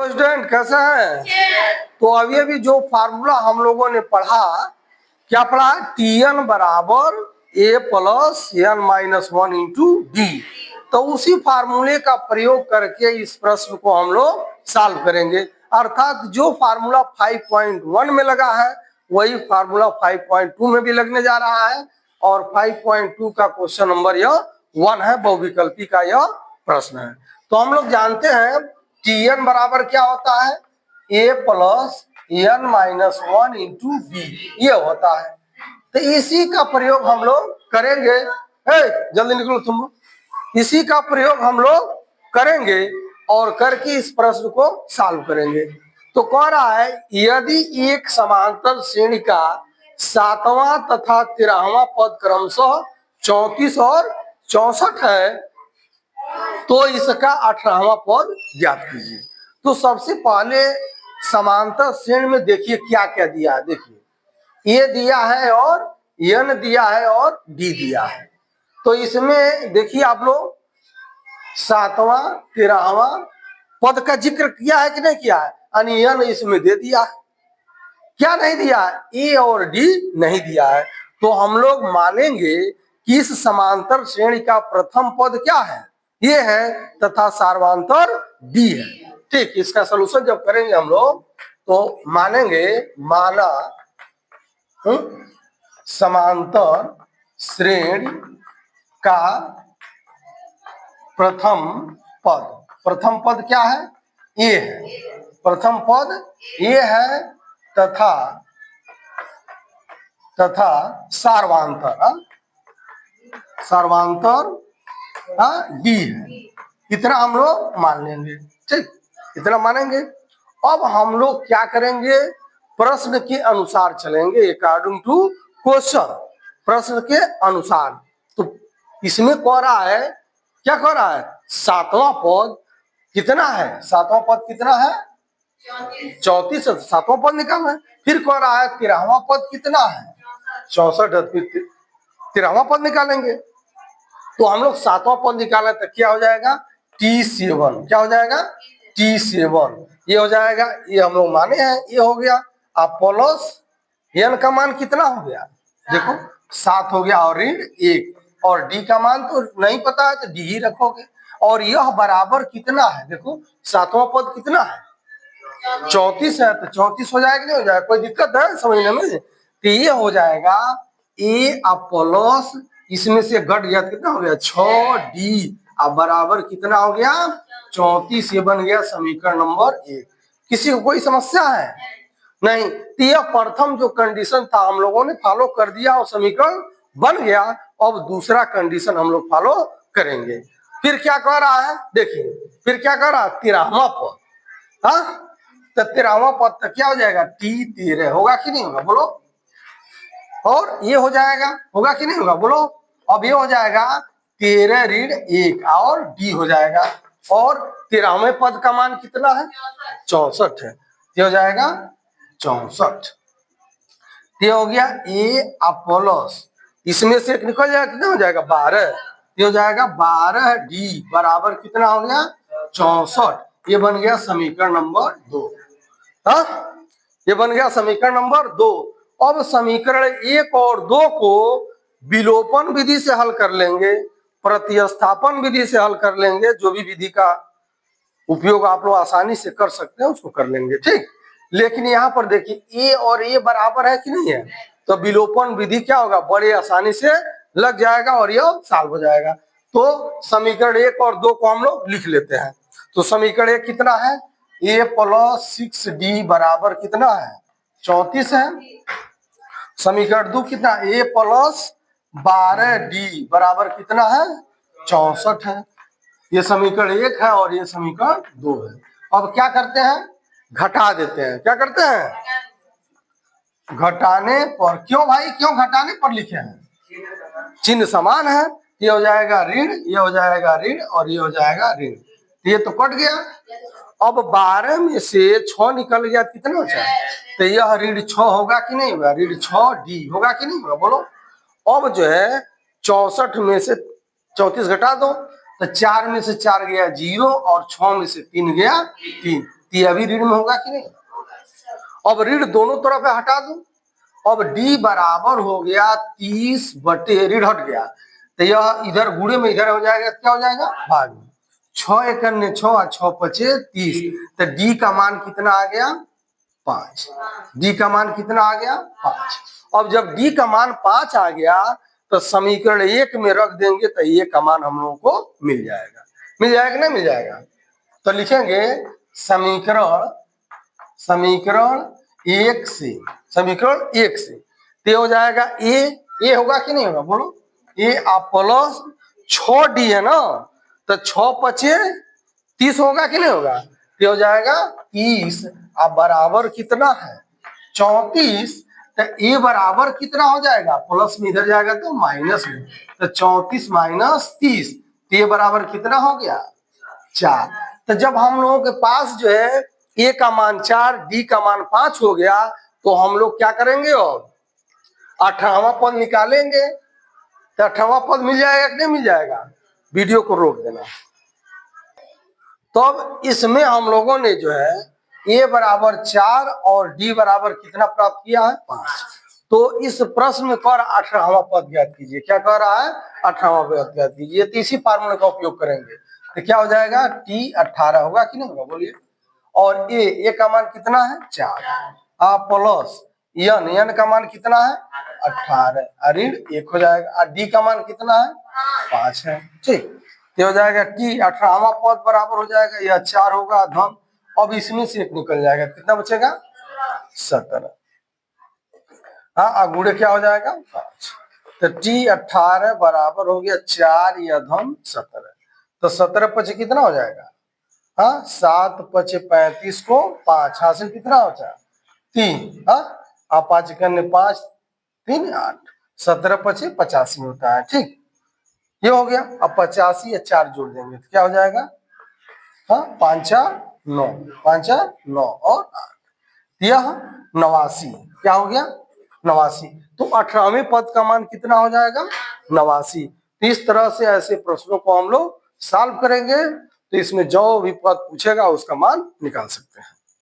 Student कैसा है? तो अभी अभी जो फार्मूला हम लोगों ने पढ़ा, क्या पढ़ा? Tn बराबर a plus N minus one into D. तो उसी फार्मूले का प्रयोग करके इस प्रश्न को हम लोग सॉल्व करेंगे। अर्थात जो फार्मूला 5.1 में लगा है वही फार्मूला 5.2 में भी लगने जा रहा है, और 5.2 का क्वेश्चन नंबर यह 1 है, बहुविकल्पी का यह प्रश्न है। तो हम लोग जानते हैं Tn बराबर क्या होता है? a plus N minus one into B, ये होता है। तो इसी का प्रयोग हम लोग करेंगे। जल्दी निकलो तुम। इसी का प्रयोग हम लोग करेंगे और करके इस प्रश्न को सॉल्व करेंगे। तो कह रहा है यदि एक समांतर श्रेणी का 7वां तथा 13वां पद क्रमशः 34 और 64 है तो इसका 18वां पद ज्ञात कीजिए। तो सबसे पहले समांतर श्रेणी में देखिए क्या क्या दिया है। देखिए ए दिया है और एन दिया है और डी दिया है। तो इसमें देखिए आप लोग 7वां 13वां पद का जिक्र किया है कि नहीं किया है? यानी एन इसमें दे दिया है। क्या नहीं दिया है? ए और डी नहीं दिया है। तो हम लोग मानेंगे कि इस समांतर श्रेणी का प्रथम पद क्या है? ये है, तथा सार्वंतर डी है। ठीक, इसका सलूशन जब करेंगे हम लोग तो मानेंगे, माना समांतर श्रेणी का प्रथम पद क्या है? ए है। प्रथम पद ए है तथा सार्वंतर डी है। इतना हम लोग मान लेंगे। ठीक, इतना मानेंगे। अब हम लोग क्या करेंगे? प्रश्न के अनुसार चलेंगे, अकॉर्डिंग टू क्वेश्चन, प्रश्न के अनुसार। तो इसमें कह रहा है, क्या कह रहा है? 7वां पद कितना है? 7वां पद कितना है? 34 है। 7वां पद निकालना है। फिर कह रहा है 13वां पद कितना है? 64 है। फिर 13वां पद निकालेंगे। तो हम लोग 7वां पद निकालें तो क्या हो जाएगा? T7। क्या हो जाएगा? T7। ये हो जाएगा, ये हम लोग माने हैं, ये हो गया। अब प्लस एन का मान कितना हो गया? देखो 7 हो गया और ऋण 1, और डी का मान तो नहीं पता है तो डी ही रखोगे। और यह बराबर कितना है? देखो 7वां पद कितना है? 34 है। तो 34 हो जाएगा, नहीं हो जाएगा? कोई दिक्कत है समझने में? तो ये हो जाएगा ए प्लस, इसमें से घट गया कितना हो गया? 6d। अब बराबर कितना हो गया? 34। ये बन गया समीकरण नंबर 1। किसी को कोई समस्या है? नहीं। तो यह प्रथम जो कंडीशन था हम लोगों ने फॉलो कर दिया और समीकरण बन गया। अब दूसरा कंडीशन हम लोग फॉलो करेंगे। फिर क्या कह रहा है? देखिए फिर क्या कह रहा है? 13वां पद। हाँ, तो 13वां पद तक क्या हो जाएगा? T13 होगा कि नहीं होगा? बोलो। और ये हो जाएगा, होगा कि नहीं होगा? बोलो। अब ये हो जाएगा 13 ऋण 1 और डी हो जाएगा। और 13वें पद का मान कितना है? 64 है। ये हो जाएगा 64। ये हो गया ए प्लस, इसमें से एक निकल जाएगा, कितना हो जाएगा? 12। ये हो जाएगा 12d बराबर कितना हो गया? 64। ये बन गया समीकरण नंबर 2। हाँ, ये बन गया समीकरण नंबर 2। अब समीकरण 1 और 2 को विलोपन विधि से हल कर लेंगे, प्रतिस्थापन विधि से हल कर लेंगे। जो भी विधि का उपयोग आप लोग आसानी से कर सकते हैं उसको कर लेंगे। ठीक, लेकिन यहाँ पर देखिए ए और ए बराबर है कि नहीं है? तो विलोपन विधि क्या होगा? बड़े आसानी से लग जाएगा और यह सॉल्व हो जाएगा। तो समीकरण 1 और 2 को हम लोग लिख लेते हैं। तो समीकरण 1 कितना है? ए प्लस 6d बराबर कितना है? 34 है। समीकरण 2 कितना? ए प्लस 12d बराबर कितना है? 64 है। ये समीकरण 1 है और ये समीकरण 2 है। अब क्या करते हैं? घटा देते हैं। क्या करते हैं? घटाने पर। क्यों भाई, क्यों घटाने पर लिखे हैं? चिन्ह समान है। ये हो जाएगा ऋण, ये हो जाएगा ऋण और ये हो जाएगा ऋण। ये तो कट गया। अब 12 में से 6 निकल गया, कितना बचा? तो यह ऋण 6 होगा कि नहीं होगा? ऋण 6d होगा कि नहीं होगा? बोलो। अब जो है 64 में से 34 घटा दो तो 4 में से 4 गया 0 और 6 में से 3 गया 3। यह भी ऋण में होगा कि नहीं। अब ऋण दोनों तरफ हटा दूं, अब d बराबर हो गया 30 बटे ऋण हट गया तो यह इधर गुणे में इधर हो जाएगा, क्या हो जाएगा भाग में। 6 एकन्ने 6 और 6 पचे 30, तो d का मान कितना आ गया 5। d का मान कितना आ गया 5। अब जब d का मान 5 आ गया तो समीकरण 1 में रख देंगे तो ये का मान हम लोगों को मिल जाएगा। मिल जाएगा नहीं मिल जाएगा। तो लिखेंगे समीकरण 1 से, समीकरण 1 से तो हो जाएगा ए होगा कि नहीं होगा बोलो, ए आप प्लस 6d है ना, तो 6 पचे 30 होगा कि नहीं होगा, तो हो जाएगा 30 अब बराबर कितना है 34। तो ए बराबर कितना हो जाएगा, प्लस में इधर जाएगा तो माइनस में, तो 34 माइनस 30, तो ये बराबर कितना हो गया 4। तो जब हम लोगों के पास जो है ए का मान 4 डी का मान 5 हो गया तो हम लोग क्या करेंगे अब 18वां पद निकालेंगे। तो 18वां पद मिल जाएगा कि नहीं मिल जाएगा। वीडियो को रोक देना। तो अब इसमें हम लोगों ने जो है ए बराबर 4 और डी बराबर कितना प्राप्त किया है 5। तो इस प्रश्न में कह रहा 18वां पद ज्ञात कीजिए, क्या कह रहा है 18वां पद ज्ञात कीजिए। तो इसी फार्मूले का उपयोग करेंगे तो क्या हो जाएगा टी 18 होगा कि नहीं होगा बोलिए। और ए का मान कितना है 4 प्लस एन का मान कितना है 18 ऋण 1 हो जाएगा और डी का मान कितना है 5 है। ठीक, ये हो जाएगा टी 18वां पद बराबर हो जाएगा, यह 4 होगा धन। अब इसमें से 1 निकल जाएगा, कितना बचेगा 17। हाँ गुणे क्या हो जाएगा 5। तो टी 18 बराबर हो गया 4 या धन 17। तो 17 पचे कितना हो जाएगा, हाँ 7 पचे 35 को 5 हासिल कितना होता है 3। हाँ आप 5 करने 5 3 8, 17 पचे 85 होता है। ठीक, ये हो गया। अब 85 या 4 जोड़ देंगे तो क्या हो जाएगा, हाँ 5 9 5 9 और 8, यह 89। क्या हो गया 89। तो 18वें पद का मान कितना हो जाएगा 89। तो इस तरह से ऐसे प्रश्नों को हम लोग सॉल्व करेंगे तो इसमें जो भी पद पूछेगा उसका मान निकाल सकते हैं।